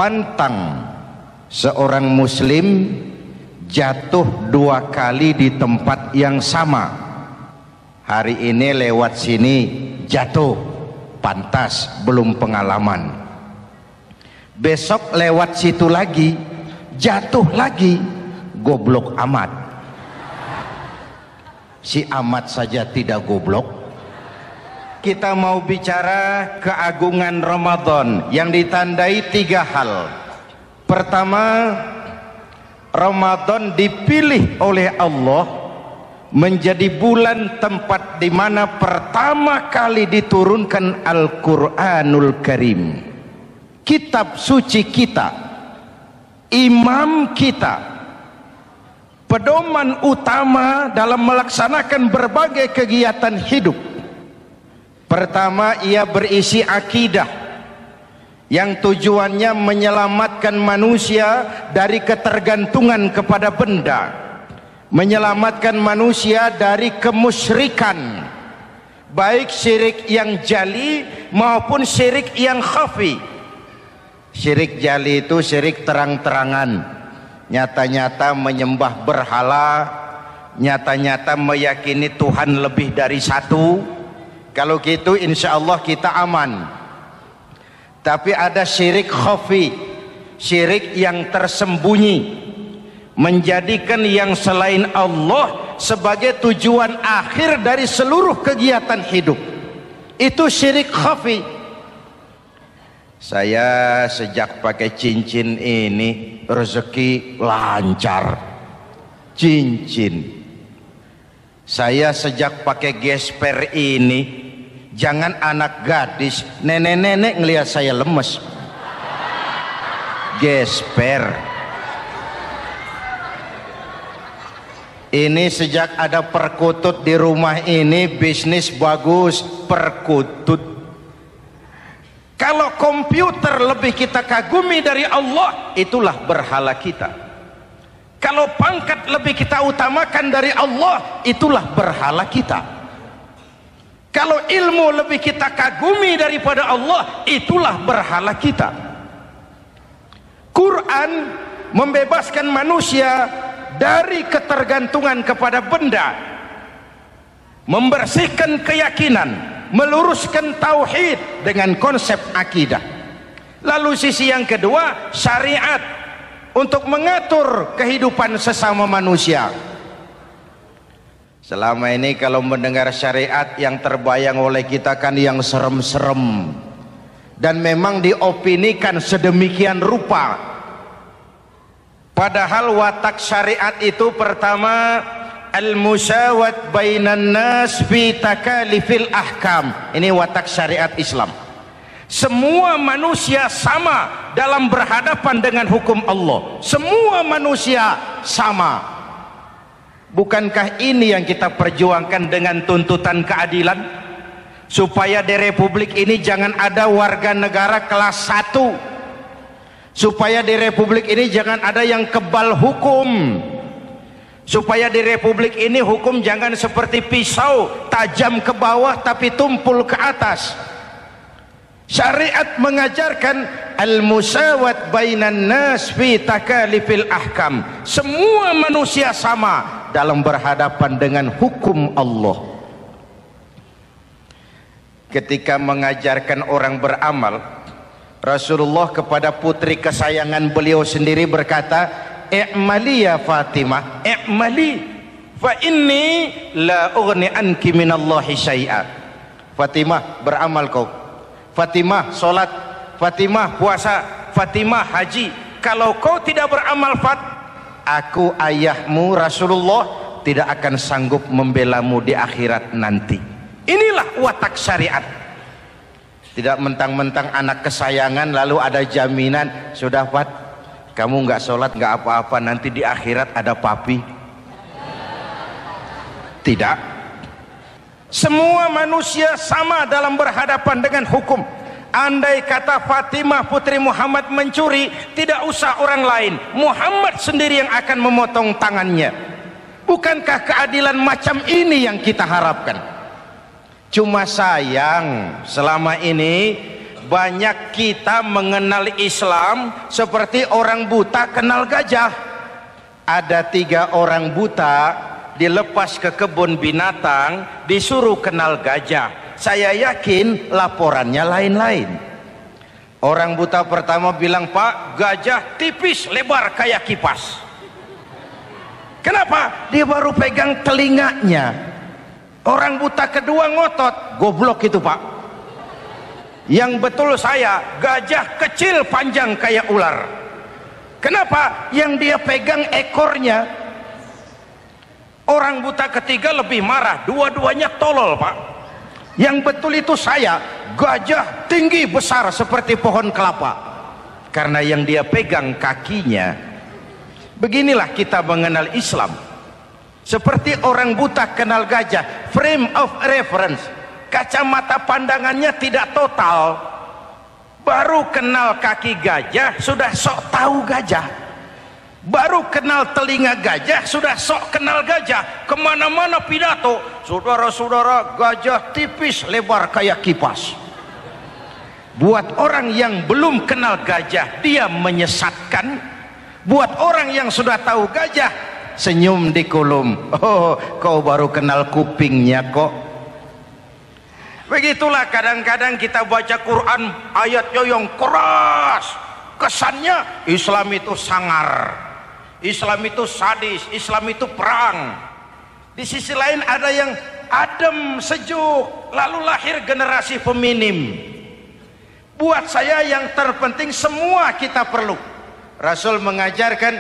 pantang seorang muslim jatuh 2 kali di tempat yang sama. Hari ini lewat sini jatuh, pantas, belum pengalaman. Besok lewat situ lagi, jatuh lagi, goblok amat. Si amat saja tidak goblok. Kita mau bicara keagungan Ramadan yang ditandai 3 hal. Pertama, Ramadan dipilih oleh Allah menjadi bulan tempat di mana pertama kali diturunkan Al-Quranul Karim, kitab suci kita, imam kita, pedoman utama dalam melaksanakan berbagai kegiatan hidup. Pertama, ia berisi akidah yang tujuannya menyelamatkan manusia dari ketergantungan kepada benda, menyelamatkan manusia dari kemusyrikan, baik syirik yang jali maupun syirik yang khafi. Syirik jali itu syirik terang-terangan, nyata-nyata menyembah berhala, nyata-nyata meyakini Tuhan lebih dari satu. Kalau gitu insya Allah kita aman. Tapi ada syirik khafi, syirik yang tersembunyi, menjadikan yang selain Allah sebagai tujuan akhir dari seluruh kegiatan hidup. Itu syirik khafi. Saya sejak pakai cincin ini rezeki lancar. Cincin. Saya sejak pakai gesper ini, jangan anak gadis, nenek-nenek ngelihat saya lemes. Gesper. Ini sejak ada perkutut di rumah ini, bisnis bagus. Perkutut. Kalau komputer lebih kita kagumi dari Allah, itulah berhala kita. Kalau pangkat lebih kita utamakan dari Allah, itulah berhala kita. Kalau ilmu lebih kita kagumi daripada Allah, itulah berhala kita. Quran membebaskan manusia dari ketergantungan kepada benda, membersihkan keyakinan, meluruskan tauhid dengan konsep akidah. Lalu sisi yang kedua, syariat untuk mengatur kehidupan sesama manusia. Selama ini kalau mendengar syariat yang terbayang oleh kita kan yang serem-serem, dan memang diopinikan sedemikian rupa. Padahal watak syariat itu pertama, al-musawat bainan nas fi takalifil ahkam. Ini watak syariat Islam. Semua manusia sama dalam berhadapan dengan hukum Allah. Semua manusia sama. Bukankah ini yang kita perjuangkan dengan tuntutan keadilan? Supaya di republik ini jangan ada warga negara kelas 1. Supaya di republik ini jangan ada yang kebal hukum. Supaya di republik ini hukum jangan seperti pisau, tajam ke bawah tapi tumpul ke atas. Syariat mengajarkan al-musawat bainan nas fi takalifil ahkam. Semua manusia sama dalam berhadapan dengan hukum Allah. Ketika mengajarkan orang beramal, Rasulullah kepada putri kesayangan beliau sendiri berkata, "I'mali ya Fatimah, i'mali fa inni la ughni anki minallahi syai'a." Fatimah, beramal kau. Fatimah sholat, Fatimah puasa, Fatimah haji. Kalau kau tidak beramal, aku ayahmu Rasulullah tidak akan sanggup membelamu di akhirat nanti. Inilah watak syariat. Tidak mentang-mentang anak kesayangan lalu ada jaminan, sudah Fat, kamu nggak sholat nggak apa-apa, nanti di akhirat ada papi. Tidak. Semua manusia sama dalam berhadapan dengan hukum. Andai kata Fatimah putri Muhammad mencuri, tidak usah orang lain, Muhammad sendiri yang akan memotong tangannya. Bukankah keadilan macam ini yang kita harapkan? Cuma sayang selama ini banyak kita mengenal Islam seperti orang buta kenal gajah. Ada 3 orang buta dilepas ke kebun binatang, disuruh kenal gajah. Saya yakin laporannya lain-lain. Orang buta pertama bilang, "Pak, gajah tipis lebar kayak kipas." Kenapa? Dia baru pegang telinganya. Orang buta kedua ngotot, "Goblok itu, Pak. Yang betul saya, gajah kecil panjang kayak ular." Kenapa? Yang dia pegang ekornya. Orang buta ketiga lebih marah, dua-duanya tolol, Pak. Yang betul itu saya, gajah tinggi besar seperti pohon kelapa. Karena yang dia pegang kakinya. Beginilah kita mengenal Islam. Seperti orang buta kenal gajah, frame of reference, kacamata pandangannya tidak total. Baru kenal kaki gajah sudah sok tahu gajah, baru kenal telinga gajah sudah sok kenal gajah. Kemana-mana pidato, "Saudara-saudara, gajah tipis lebar kayak kipas." Buat orang yang belum kenal gajah, dia menyesatkan. Buat orang yang sudah tahu gajah, senyum di kolom. "Oh, kau baru kenal kupingnya kok." Begitulah kadang-kadang kita baca Quran ayatnya yang keras, kesannya Islam itu sangar, Islam itu sadis, Islam itu perang. Di sisi lain ada yang adem, sejuk, lalu lahir generasi feminim. Buat saya yang terpenting semua kita perlu. Rasul mengajarkan,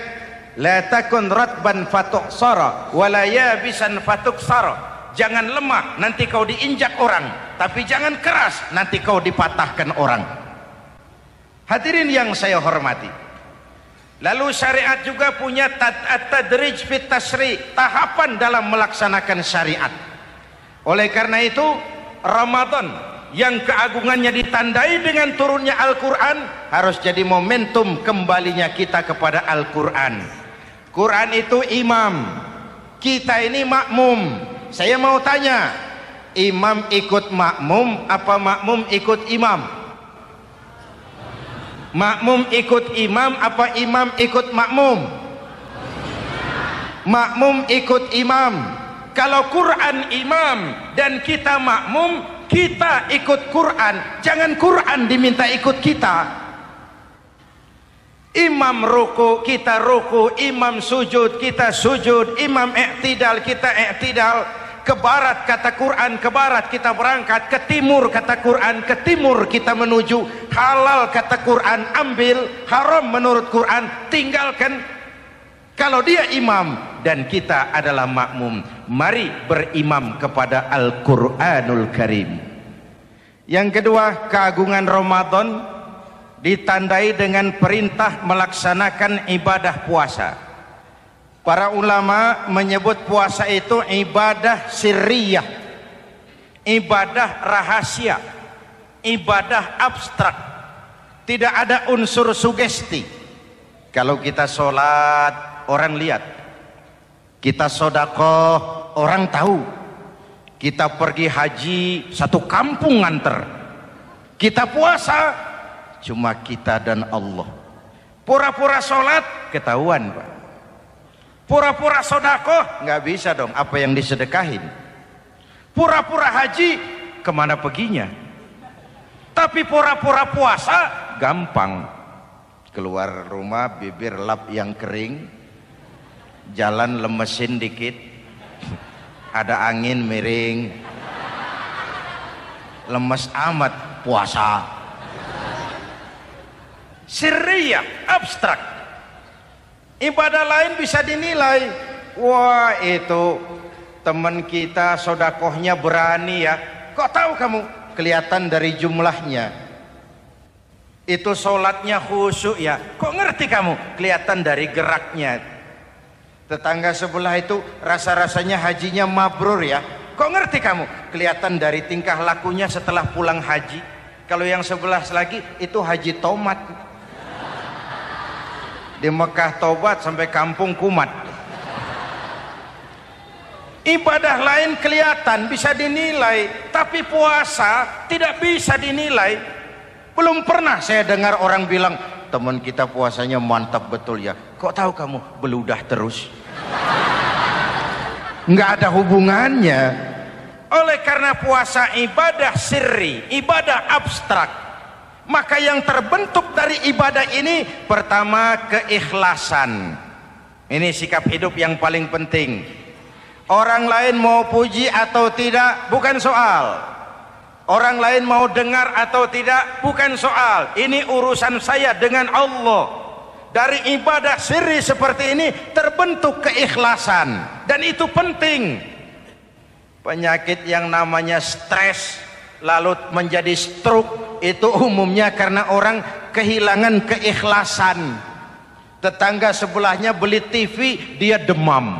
"La takun ratban fatuksara wala yabisan fatuksara." Jangan lemah, nanti kau diinjak orang, tapi jangan keras, nanti kau dipatahkan orang. Hadirin yang saya hormati, lalu syariat juga punya at-tadrij fit tasri', tahapan dalam melaksanakan syariat. Oleh karena itu, Ramadan yang keagungannya ditandai dengan turunnya Al-Quran harus jadi momentum kembalinya kita kepada Al-Quran. Quran itu imam, kita ini makmum. Saya mau tanya, imam ikut makmum apa makmum ikut imam? Makmum ikut imam apa imam ikut makmum? Makmum ikut imam. Kalau Quran imam dan kita makmum, kita ikut Quran, jangan Quran diminta ikut kita. Imam ruku, kita ruku, imam sujud, kita sujud, imam i'tidal, kita i'tidal. Ke barat kata Quran, ke barat kita berangkat, ke timur kata Quran, ke timur kita menuju. Halal kata Quran, ambil, haram menurut Quran, tinggalkan. Kalau dia imam dan kita adalah makmum, mari berimam kepada Al-Quranul Karim. Yang kedua, keagungan Ramadan ditandai dengan perintah melaksanakan ibadah puasa. Para ulama menyebut puasa itu ibadah sirriyah, ibadah rahasia, ibadah abstrak, tidak ada unsur sugesti. Kalau kita sholat, orang lihat. Kita sedekah, orang tahu. Kita pergi haji, satu kampung nganter. Kita puasa, cuma kita dan Allah. Pura-pura sholat, ketahuan, Pak. Pura-pura sedekah, nggak bisa dong, apa yang disedekahin. Pura-pura haji, kemana perginya? Tapi pura-pura puasa, gampang. Keluar rumah, bibir lap yang kering, jalan lemesin dikit, ada angin miring, lemes amat puasa. Sirriyah, abstrak. Ibadah lain bisa dinilai, wah itu teman kita sodakohnya berani ya. Kok tahu kamu? Kelihatan dari jumlahnya. Itu sholatnya khusyuk ya. Kok ngerti kamu? Kelihatan dari geraknya. Tetangga sebelah itu rasa-rasanya hajinya mabrur ya. Kok ngerti kamu? Kelihatan dari tingkah lakunya setelah pulang haji. Kalau yang sebelah lagi itu haji tomat. Di Mekah tobat sampai kampung kumat. Ibadah lain kelihatan bisa dinilai, tapi puasa tidak bisa dinilai. Belum pernah saya dengar orang bilang, teman kita puasanya mantap betul ya. Kok tahu kamu? Beludah terus. Nggak ada hubungannya. Oleh karena puasa ibadah sirri, ibadah abstrak, maka yang terbentuk dari ibadah ini pertama keikhlasan. Ini sikap hidup yang paling penting. Orang lain mau puji atau tidak bukan soal. Orang lain mau dengar atau tidak bukan soal. Ini urusan saya dengan Allah. Dari ibadah sirri seperti ini terbentuk keikhlasan, dan itu penting. Penyakit yang namanya stres lalu menjadi stroke itu umumnya karena orang kehilangan keikhlasan. Tetangga sebelahnya beli TV, dia demam,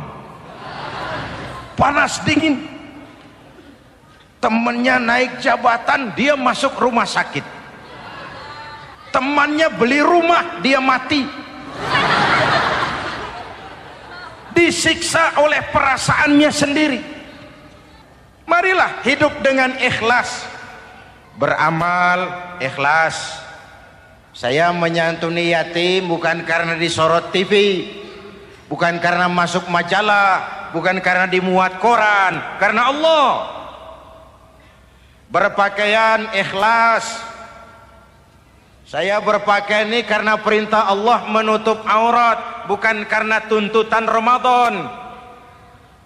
panas dingin. Temannya naik jabatan, dia masuk rumah sakit. Temannya beli rumah, dia mati. Disiksa oleh perasaannya sendiri. Marilah hidup dengan ikhlas. Beramal ikhlas. Saya menyantuni yatim bukan karena disorot TV, bukan karena masuk majalah, bukan karena dimuat koran, karena Allah. Berpakaian ikhlas. Saya berpakaian ini karena perintah Allah menutup aurat, bukan karena tuntutan Ramadan.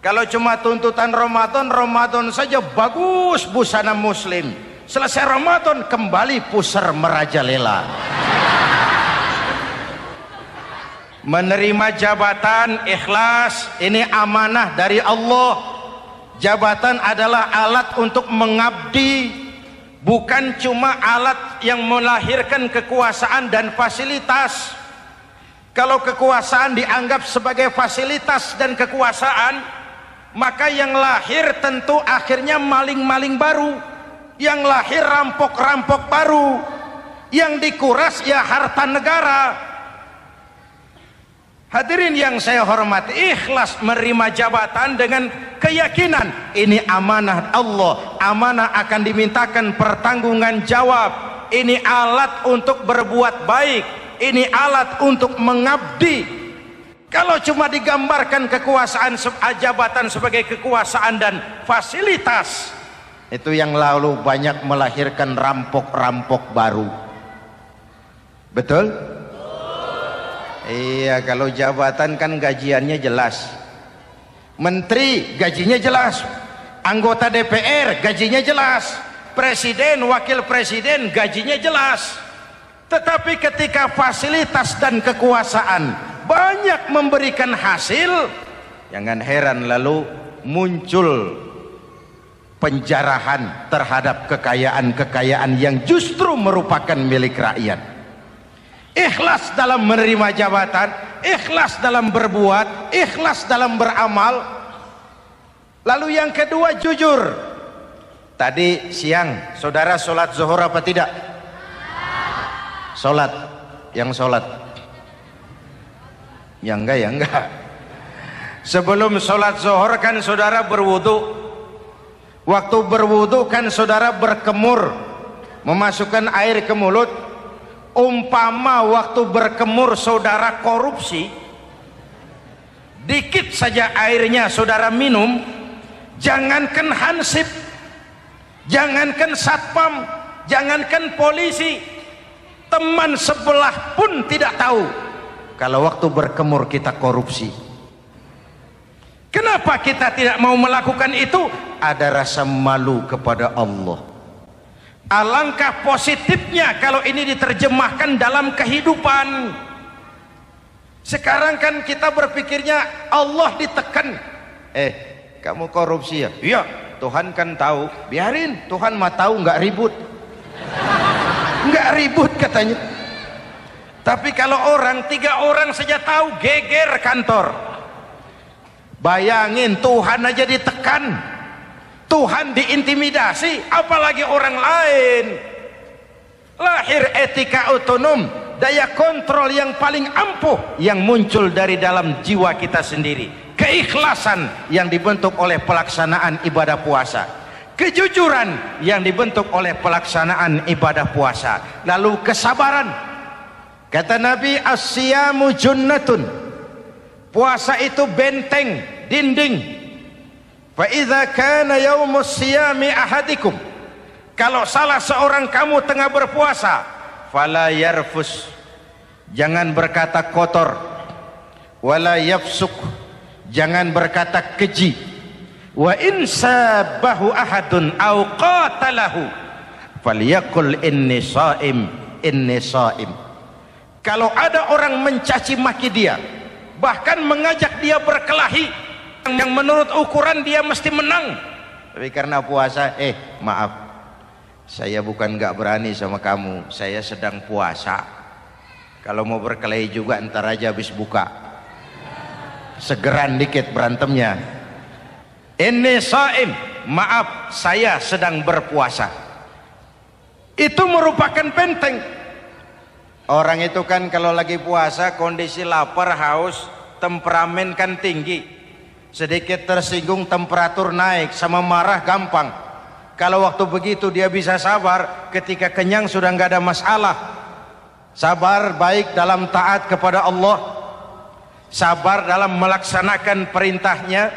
Kalau cuma tuntutan Ramadan, Ramadan saja bagus busana muslim. Selesai Ramadan kembali pusar merajalela. Menerima jabatan ikhlas, ini amanah dari Allah. Jabatan adalah alat untuk mengabdi, bukan cuma alat yang melahirkan kekuasaan dan fasilitas. Kalau kekuasaan dianggap sebagai fasilitas dan kekuasaan, maka yang lahir tentu akhirnya maling-maling baru, yang lahir rampok-rampok baru, yang dikuras ya harta negara. Hadirin yang saya hormati, ikhlas menerima jabatan dengan keyakinan ini amanah Allah, amanah akan dimintakan pertanggungan jawab. Ini alat untuk berbuat baik, ini alat untuk mengabdi. Kalau cuma digambarkan kekuasaan jabatan sebagai kekuasaan dan fasilitas, itu yang lalu banyak melahirkan rampok-rampok baru. Betul? Iya, kalau jabatan kan gajiannya jelas. Menteri gajinya jelas, anggota DPR gajinya jelas, presiden, wakil presiden gajinya jelas. Tetapi ketika fasilitas dan kekuasaan banyak memberikan hasil, jangan heran lalu muncul penjarahan terhadap kekayaan-kekayaan yang justru merupakan milik rakyat. Ikhlas dalam menerima jabatan, ikhlas dalam berbuat, ikhlas dalam beramal. Lalu yang kedua, jujur. Tadi siang saudara sholat zuhur apa tidak? Sholat. Yang sholat? Ya enggak, ya enggak. Sebelum sholat zuhur kan saudara berwudu. Waktu berwudu kan saudara berkemur, memasukkan air ke mulut. Umpama waktu berkemur saudara korupsi, dikit saja airnya saudara minum, jangankan hansip, jangankan satpam, jangankan polisi, teman sebelah pun tidak tahu kalau waktu berkemur kita korupsi. Kenapa kita tidak mau melakukan itu? Ada rasa malu kepada Allah. Alangkah positifnya kalau ini diterjemahkan dalam kehidupan. Sekarang kan kita berpikirnya Allah ditekan. Kamu korupsi ya? Iya, Tuhan kan tahu. Biarin, Tuhan mah tahu, nggak ribut. Nggak ribut katanya. Tapi kalau orang, 3 orang saja tahu, geger kantor. Bayangin, Tuhan aja ditekan, Tuhan diintimidasi, apalagi orang lain. Lahir etika otonom, daya kontrol yang paling ampuh yang muncul dari dalam jiwa kita sendiri. Keikhlasan yang dibentuk oleh pelaksanaan ibadah puasa. kejujuran yang dibentuk oleh pelaksanaan ibadah puasa, lalu kesabaran. Kata Nabi, as-siyamu junnatun, puasa itu benteng, dinding. Fa idza kana yaumus siyami ahadikum, kalau salah seorang kamu tengah berpuasa, fala yarfus, jangan berkata kotor, wala yafsuk, jangan berkata keji, wa in sabahu ahadun au qatalahu falyaqul inni shaim, inni shaim. Kalau ada orang mencaci maki dia, bahkan mengajak dia berkelahi yang menurut ukuran dia mesti menang, tapi karena puasa, maaf, saya bukan gak berani sama kamu, saya sedang puasa. Kalau mau berkelahi juga ntar aja habis buka, segeran dikit berantemnya. Inni shaim, maaf saya sedang berpuasa. Itu merupakan benteng. Orang itu kan kalau lagi puasa kondisi lapar, haus, temperamen kan tinggi, sedikit tersinggung temperatur naik, sama marah gampang. Kalau waktu begitu dia bisa sabar, ketika kenyang sudah nggak ada masalah. Sabar baik dalam taat kepada Allah, sabar dalam melaksanakan perintahnya,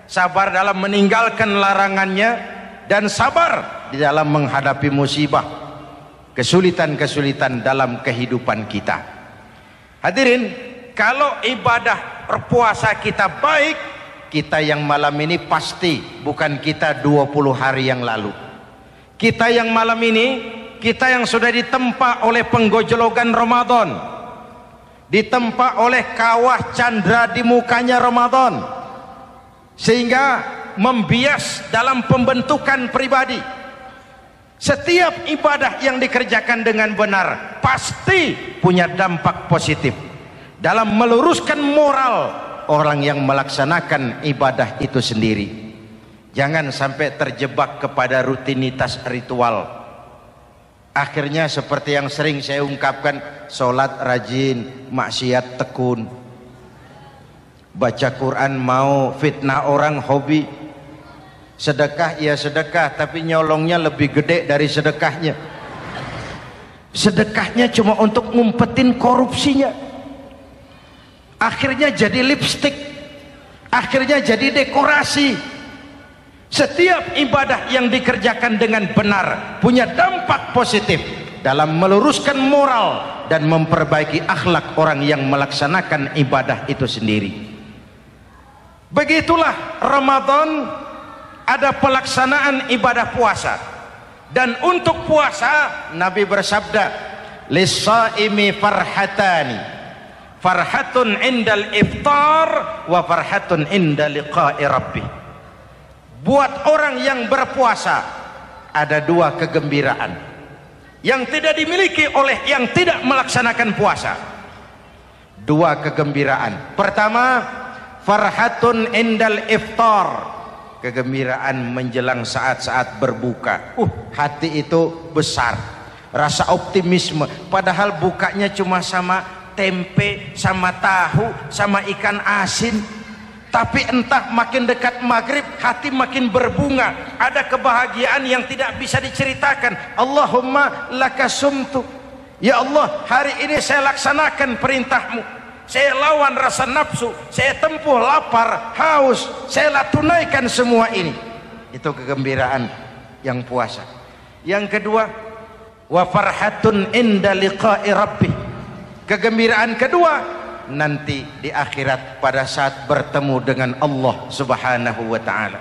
sabar dalam meninggalkan larangannya, dan sabar di dalam menghadapi musibah, kesulitan-kesulitan dalam kehidupan kita. Hadirin, kalau ibadah berpuasa kita baik, kita yang malam ini pasti bukan kita 20 hari yang lalu. Kita yang malam ini, kita yang sudah ditempa oleh penggojologan Ramadan, ditempa oleh kawah candra di mukanya Ramadan, sehingga membias dalam pembentukan pribadi. Setiap ibadah yang dikerjakan dengan benar pasti punya dampak positif dalam meluruskan moral orang yang melaksanakan ibadah itu sendiri. Jangan sampai terjebak kepada rutinitas ritual. Akhirnya seperti yang sering saya ungkapkan, sholat rajin, maksiat tekun, baca Quran mau, fitnah orang hobi. Sedekah ya sedekah, tapi nyolongnya lebih gede dari sedekahnya. Sedekahnya cuma untuk ngumpetin korupsinya. Akhirnya jadi lipstik, akhirnya jadi dekorasi. Setiap ibadah yang dikerjakan dengan benar punya dampak positif dalam meluruskan moral dan memperbaiki akhlak orang yang melaksanakan ibadah itu sendiri. Begitulah Ramadan, ada pelaksanaan ibadah puasa. Dan untuk puasa Nabi bersabda, lis-shaimi farhatani, farhatun indal iftar wa farhatun inda liqa'i rabbih. Buat orang yang berpuasa ada dua kegembiraan yang tidak dimiliki oleh yang tidak melaksanakan puasa. Dua kegembiraan. Pertama, farhatun indal iftar, kegembiraan menjelang saat-saat berbuka. Hati itu besar, rasa optimisme, padahal bukanya cuma sama tempe, sama tahu, sama ikan asin. Tapi entah makin dekat maghrib hati makin berbunga, ada kebahagiaan yang tidak bisa diceritakan. Allahumma lakasumtu, ya Allah hari ini saya laksanakan perintahmu, saya lawan rasa nafsu, saya tempuh lapar, haus, saya tunaikan semua ini. Itu kegembiraan yang puasa. Yang kedua, wa farhatun inda liqa'i rabbih, kegembiraan kedua nanti di akhirat pada saat bertemu dengan Allah Subhanahu wa ta'ala.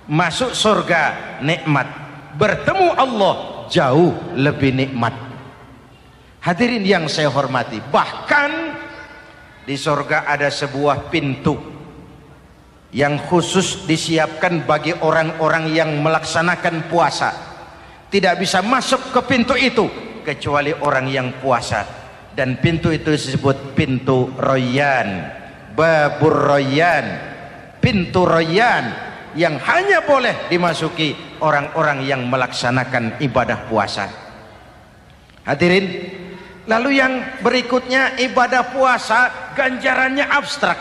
Masuk surga nikmat, bertemu Allah jauh lebih nikmat. Hadirin yang saya hormati, bahkan di surga ada sebuah pintu yang khusus disiapkan bagi orang-orang yang melaksanakan puasa. Tidak bisa masuk ke pintu itu kecuali orang yang puasa. Dan pintu itu disebut pintu Rayyan, Babur Rayyan, pintu Rayyan, yang hanya boleh dimasuki orang-orang yang melaksanakan ibadah puasa. Hadirin, lalu yang berikutnya, ibadah puasa ganjarannya abstrak.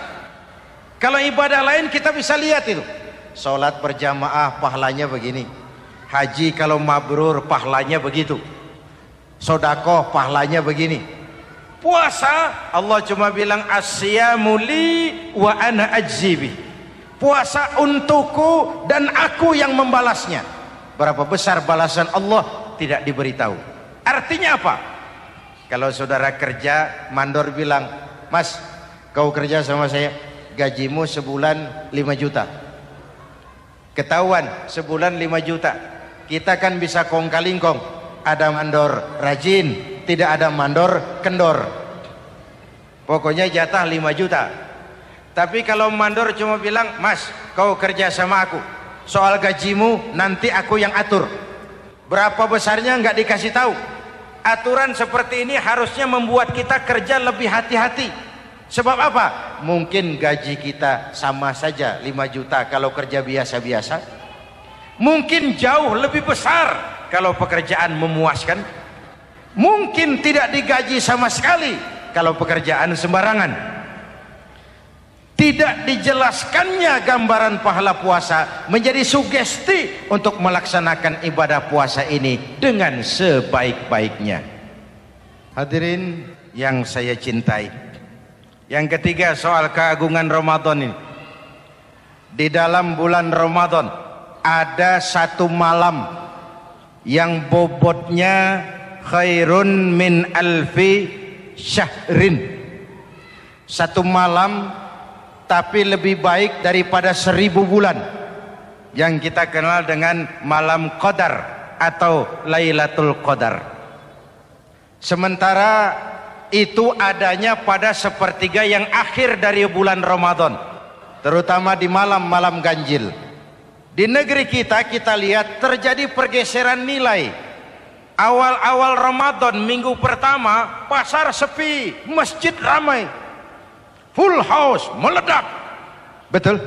Kalau ibadah lain kita bisa lihat itu, sholat berjamaah pahalanya begini, Haji kalau mabrur pahalanya begitu, sodakoh pahalanya begini. Puasa Allah cuma bilang asyamu li wa ana ajzibi. Puasa untukku dan aku yang membalasnya. Berapa besar balasan Allah tidak diberitahu. Artinya apa? Kalau saudara kerja, mandor bilang, "Mas, kau kerja sama saya, gajimu sebulan 5 juta." Ketahuan sebulan 5 juta. Kita kan bisa kong kalingkong. Ada mandor rajin, tidak ada mandor kendor. Pokoknya jatah 5 juta. Tapi kalau mandor cuma bilang, "Mas, kau kerja sama aku, soal gajimu nanti aku yang atur." Berapa besarnya nggak dikasih tahu. Aturan seperti ini harusnya membuat kita kerja lebih hati-hati. Sebab apa? Mungkin gaji kita sama saja 5 juta kalau kerja biasa-biasa. Mungkin jauh lebih besar kalau pekerjaan memuaskan. Mungkin tidak digaji sama sekali kalau pekerjaan sembarangan. Tidak dijelaskannya gambaran pahala puasa menjadi sugesti untuk melaksanakan ibadah puasa ini dengan sebaik-baiknya. Hadirin yang saya cintai, yang ketiga soal keagungan Ramadan ini. Di dalam bulan Ramadan ada satu malam yang bobotnya khairun min alfi syahrin. Satu malam tapi lebih baik daripada 1000 bulan, yang kita kenal dengan malam Qadar atau Lailatul Qadar. Sementara itu adanya pada sepertiga yang akhir dari bulan Ramadan, terutama di malam-malam ganjil. Di negeri kita lihat terjadi pergeseran nilai. Awal-awal Ramadan minggu pertama pasar sepi, masjid ramai, full house, meledak. Betul?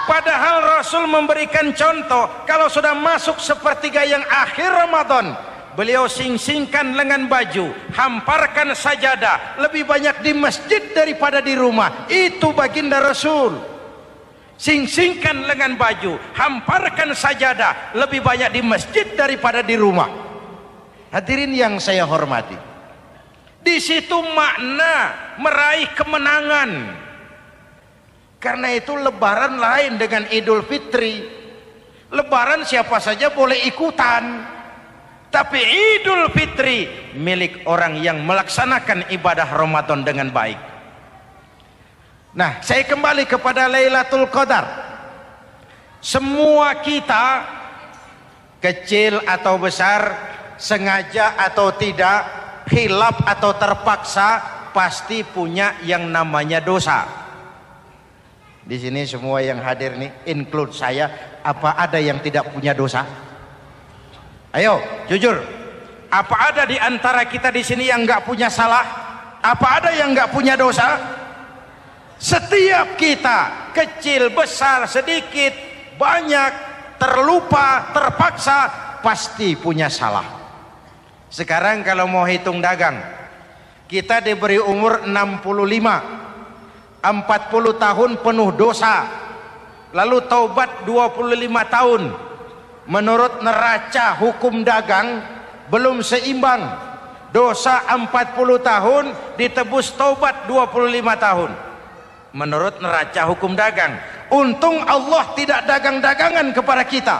Padahal Rasul memberikan contoh, kalau sudah masuk sepertiga yang akhir Ramadan, beliau sing-singkan lengan baju, hamparkan sajadah, lebih banyak di masjid daripada di rumah. Itu baginda Rasul. Sing-singkan lengan baju, hamparkan sajadah, lebih banyak di masjid daripada di rumah. Hadirin yang saya hormati, di situ makna meraih kemenangan. Karena itu lebaran lain dengan Idul Fitri. Lebaran siapa saja boleh ikutan, tapi Idul Fitri milik orang yang melaksanakan ibadah Ramadan dengan baik. Nah, saya kembali kepada Lailatul Qadar. Semua kita, kecil atau besar, sengaja atau tidak, khilaf atau terpaksa, pasti punya yang namanya dosa. Di sini semua yang hadir nih, include saya, apa ada yang tidak punya dosa? Ayo, jujur. Apa ada di antara kita di sini yang nggak punya salah? Apa ada yang nggak punya dosa? Setiap kita, kecil, besar, sedikit, banyak, terlupa, terpaksa, pasti punya salah. Sekarang kalau mau hitung dagang, kita diberi umur 65, 40 tahun penuh dosa, lalu taubat 25 tahun. Menurut neraca hukum dagang belum seimbang. Dosa 40 tahun ditebus taubat 25 tahun. Menurut neraca hukum dagang. Untung Allah tidak dagang-dagangan kepada kita.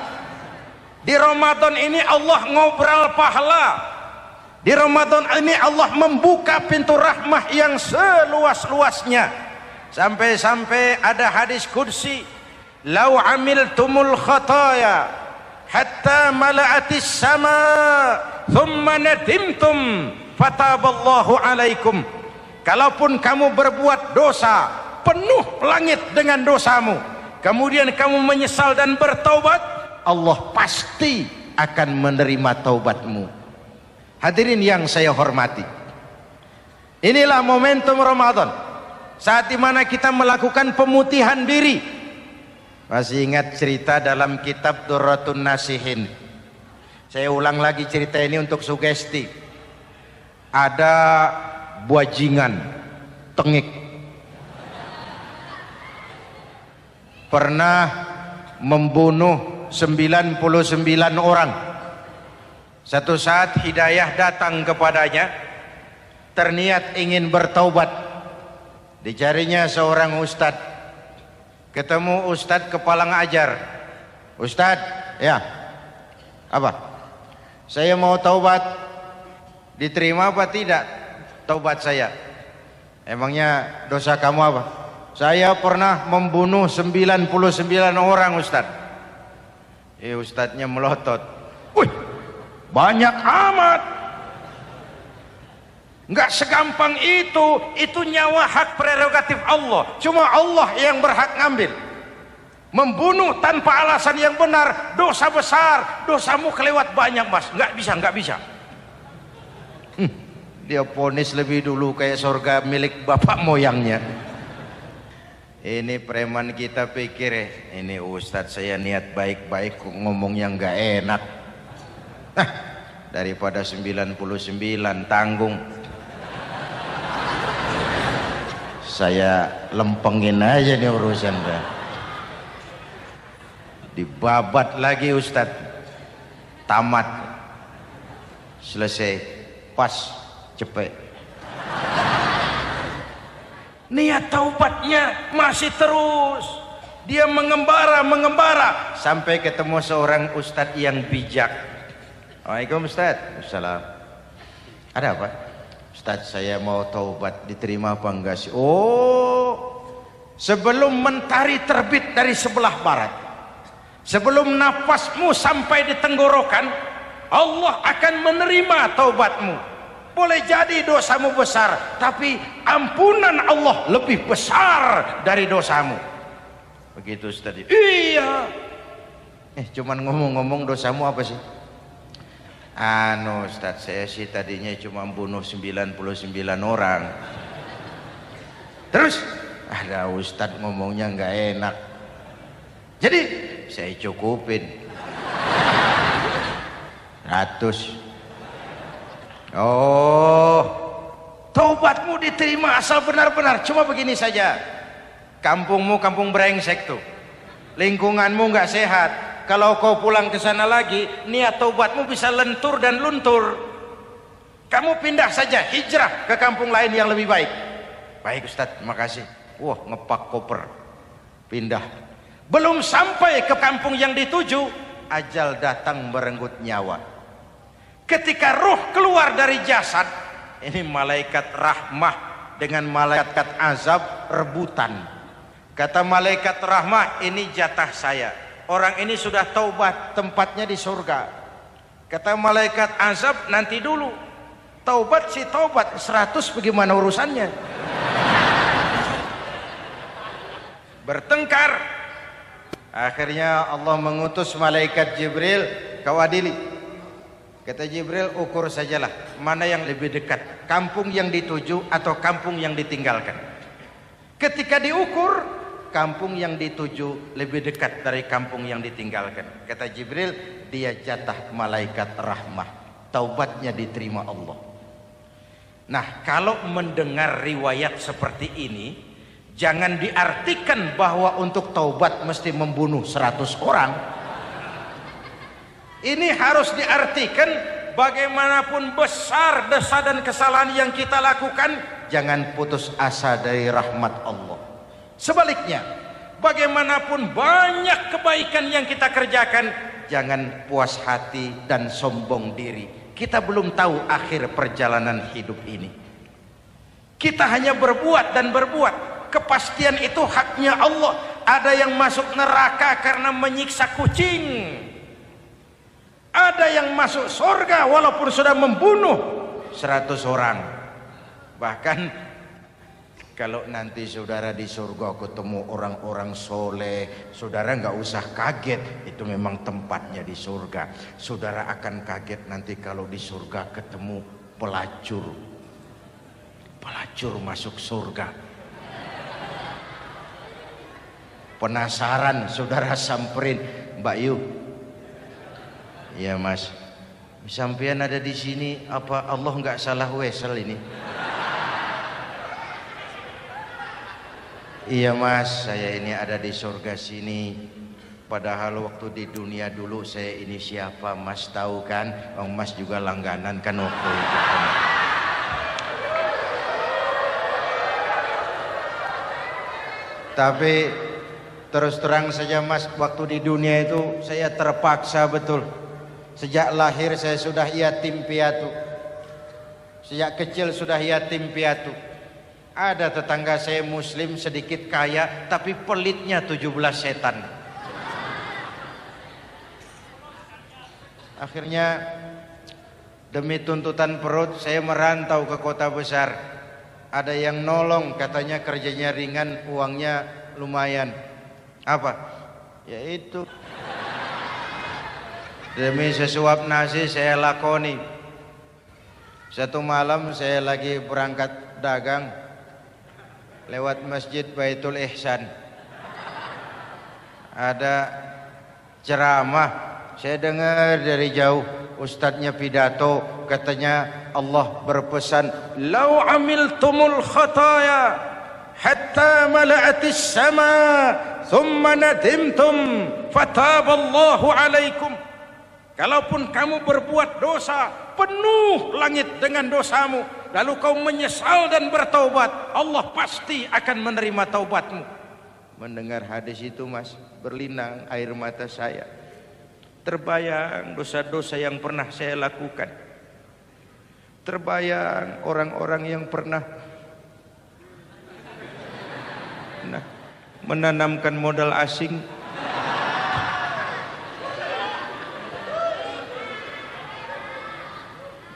Di Ramadan ini Allah ngobrol pahala. Di Ramadan ini Allah membuka pintu rahmah yang seluas-luasnya. Sampai-sampai ada hadis qudsi, "Lau amiltumul khataya hatta mala'atis sama thumma nadimtum fataballahu alaikum." Kalaupun kamu berbuat dosa, penuh langit dengan dosamu, kemudian kamu menyesal dan bertaubat, Allah pasti akan menerima taubatmu. Hadirin yang saya hormati, inilah momentum Ramadan, saat dimana kita melakukan pemutihan diri. Masih ingat cerita dalam kitab Durratun Nasihin? Saya ulang lagi cerita ini untuk sugesti. Ada buajingan tengik pernah membunuh 99 orang. Satu saat hidayah datang kepadanya, terniat ingin bertaubat. Dicarinya seorang ustadz, ketemu ustadz kepala ngajar. Ustadz, ya, apa? Saya mau taubat, diterima apa tidak taubat saya? Emangnya dosa kamu apa? Saya pernah membunuh 99 orang Ustadz. Ustadznya melotot. Wih, banyak amat. Nggak segampang itu nyawa hak prerogatif Allah. Cuma Allah yang berhak ngambil. Membunuh tanpa alasan yang benar, dosa besar. Dosamu kelewat banyak mas. Nggak bisa. Dia ponis lebih dulu kayak surga milik bapak moyangnya. Ini preman kita pikir ini ustadz saya niat baik-baik kok ngomongnya nggak enak. Nah, daripada 99 tanggung. Saya lempengin aja nih urusan dah. Dibabat lagi ustadz. Tamat. Selesai. Pas. Cepet. Niat taubatnya masih terus. Dia mengembara sampai ketemu seorang ustadz yang bijak. Waalaikumsalam ustadz. Assalam. Ada apa? Ustadz saya mau taubat, diterima apa enggak sih? Oh, sebelum mentari terbit dari sebelah barat, sebelum nafasmu sampai di tenggorokan, Allah akan menerima taubatmu. Boleh jadi dosamu besar, tapi ampunan Allah lebih besar dari dosamu. Begitu Ustaz. Iya. Cuman ngomong-ngomong dosamu apa sih? Ustaz, saya sih tadinya cuma bunuh 99 orang. Terus ada Ustaz ngomongnya nggak enak. Jadi saya cukupin 100. Oh, taubatmu diterima asal benar-benar. Cuma begini saja, kampungmu kampung brengsek tuh, lingkunganmu nggak sehat. Kalau kau pulang ke sana lagi, niat taubatmu bisa lentur dan luntur. Kamu pindah saja, hijrah ke kampung lain yang lebih baik. Baik Ustadz, makasih. Wah, ngepak koper, pindah. Belum sampai ke kampung yang dituju, ajal datang merenggut nyawa. Ketika ruh keluar dari jasad, ini malaikat rahmah dengan malaikat azab rebutan. Kata malaikat rahmah, ini jatah saya. Orang ini sudah taubat, tempatnya di surga. Kata malaikat azab, nanti dulu. Taubat si taubat, 100 bagaimana urusannya? Bertengkar. Akhirnya Allah mengutus malaikat Jibril, kau adili. Kata Jibril, ukur sajalah mana yang lebih dekat, kampung yang dituju atau kampung yang ditinggalkan. Ketika diukur, kampung yang dituju lebih dekat dari kampung yang ditinggalkan. Kata Jibril, dia jatah malaikat rahmah, taubatnya diterima Allah. Nah, kalau mendengar riwayat seperti ini, jangan diartikan bahwa untuk taubat mesti membunuh 100 orang. Ini harus diartikan bagaimanapun besar dosa dan kesalahan yang kita lakukan, jangan putus asa dari rahmat Allah. Sebaliknya, bagaimanapun banyak kebaikan yang kita kerjakan, jangan puas hati dan sombong diri. Kita belum tahu akhir perjalanan hidup ini. Kita hanya berbuat dan berbuat. Kepastian itu haknya Allah. Ada yang masuk neraka karena menyiksa kucing. Ada yang masuk surga walaupun sudah membunuh 100 orang. Bahkan kalau nanti saudara di surga ketemu orang-orang soleh, saudara nggak usah kaget, itu memang tempatnya di surga. Saudara akan kaget nanti kalau di surga ketemu pelacur. Pelacur masuk surga. Penasaran, saudara samperin, Mbak Yu. Ya Mas, sampean ada di sini, apa Allah nggak salah wesel ini? Iya Mas, saya ini ada di surga sini. Padahal waktu di dunia dulu saya ini siapa Mas tahu kan? Mas juga langganan kan waktu itu. Tapi terus terang saja Mas, waktu di dunia itu saya terpaksa betul. Sejak lahir saya sudah yatim piatu. Sejak kecil sudah yatim piatu. Ada tetangga saya muslim sedikit kaya, tapi pelitnya 17 setan. Akhirnya demi tuntutan perut saya merantau ke kota besar. Ada yang nolong, katanya kerjanya ringan, uangnya lumayan. Apa? Yaitu demi sesuap nasi saya lakoni. Satu malam saya lagi berangkat dagang lewat Masjid Baitul Ihsan. Ada ceramah. Saya dengar dari jauh ustadznya pidato, katanya Allah berpesan, "Lau amiltumul khataya hatta mala'atis sama, thumma nadimtum, fataballahu alaikum." Kalaupun kamu berbuat dosa, penuh langit dengan dosamu, lalu kau menyesal dan bertaubat, Allah pasti akan menerima taubatmu. Mendengar hadis itu Mas, berlinang air mata saya. Terbayang dosa-dosa yang pernah saya lakukan. Terbayang orang-orang yang pernah menanamkan modal asing.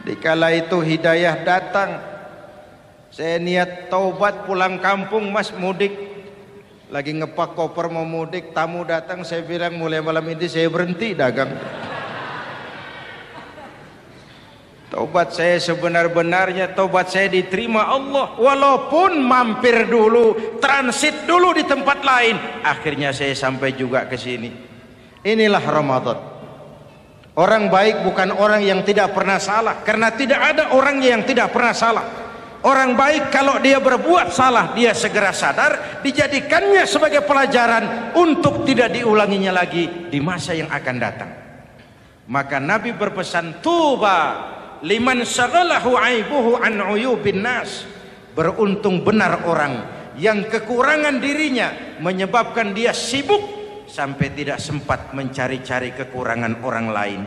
Dikala itu hidayah datang, saya niat taubat pulang kampung Mas, mudik. Lagi ngepak koper mau mudik, tamu datang, saya bilang mulai malam ini saya berhenti dagang. Taubat saya sebenar-benarnya, taubat saya diterima Allah, walaupun mampir dulu, transit dulu di tempat lain, akhirnya saya sampai juga ke sini. Inilah Ramadan. Orang baik bukan orang yang tidak pernah salah, karena tidak ada orang yang tidak pernah salah. Orang baik kalau dia berbuat salah, dia segera sadar, dijadikannya sebagai pelajaran untuk tidak diulanginya lagi di masa yang akan datang. Maka Nabi berpesan, tuba liman syaghalahu aibuhu an uyubin nas. Beruntung benar orang yang kekurangan dirinya menyebabkan dia sibuk sampai tidak sempat mencari-cari kekurangan orang lain.